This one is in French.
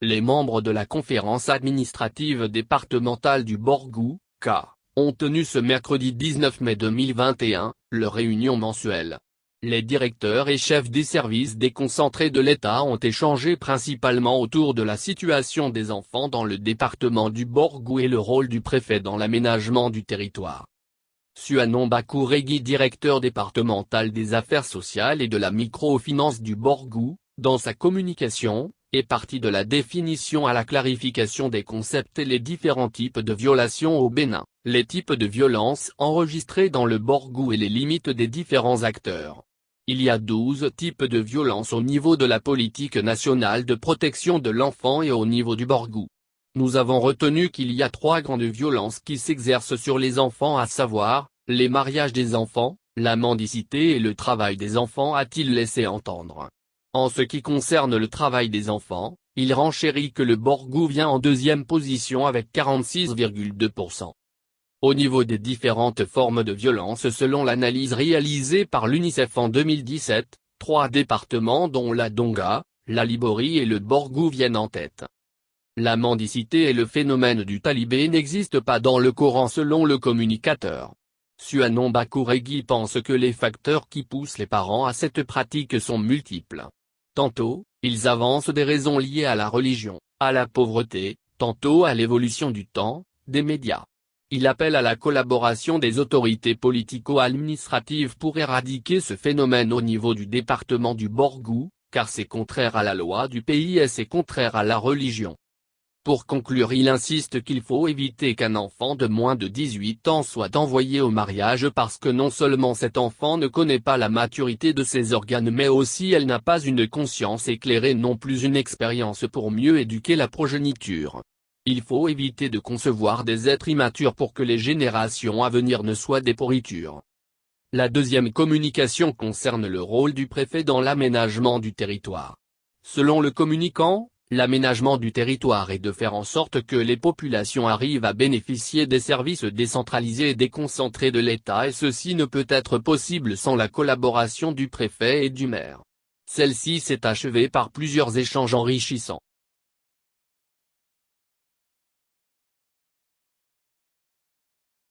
les membres de la conférence administrative départementale du Borgou, K, ont tenu ce mercredi 19 mai 2021, leur réunion mensuelle. Les directeurs et chefs des services déconcentrés de l'État ont échangé principalement autour de la situation des enfants dans le département du Borgou et le rôle du préfet dans l'aménagement du territoire. Suanon Bakouregui, directeur départemental des affaires sociales et de la microfinance du Borgou, dans sa communication, est parti de la définition à la clarification des concepts et les différents types de violations au Bénin, les types de violences enregistrées dans le Borgou et les limites des différents acteurs. Il y a 12 types de violences au niveau de la politique nationale de protection de l'enfant et au niveau du Borgou. Nous avons retenu qu'il y a 3 grandes violences qui s'exercent sur les enfants, à savoir, les mariages des enfants, la mendicité et le travail des enfants, a-t-il laissé entendre. En ce qui concerne le travail des enfants, il renchérit que le Borgou vient en deuxième position avec 46,2%. Au niveau des différentes formes de violence, selon l'analyse réalisée par l'UNICEF en 2017, 3 départements dont la Donga, la Liborie et le Borgou viennent en tête. La mendicité et le phénomène du talibé n'existent pas dans le Coran selon le communicateur. Suanon Bakouregui pense que les facteurs qui poussent les parents à cette pratique sont multiples. Tantôt, ils avancent des raisons liées à la religion, à la pauvreté, tantôt à l'évolution du temps, des médias. Il appelle à la collaboration des autorités politico-administratives pour éradiquer ce phénomène au niveau du département du Borgou, car c'est contraire à la loi du pays et c'est contraire à la religion. Pour conclure, il insiste qu'il faut éviter qu'un enfant de moins de 18 ans soit envoyé au mariage parce que non seulement cet enfant ne connaît pas la maturité de ses organes mais aussi elle n'a pas une conscience éclairée, non plus une expérience pour mieux éduquer la progéniture. Il faut éviter de concevoir des êtres immatures pour que les générations à venir ne soient des pourritures. La deuxième communication concerne le rôle du préfet dans l'aménagement du territoire. Selon le communicant, l'aménagement du territoire est de faire en sorte que les populations arrivent à bénéficier des services décentralisés et déconcentrés de l'État, et ceci ne peut être possible sans la collaboration du préfet et du maire. Celle-ci s'est achevée par plusieurs échanges enrichissants.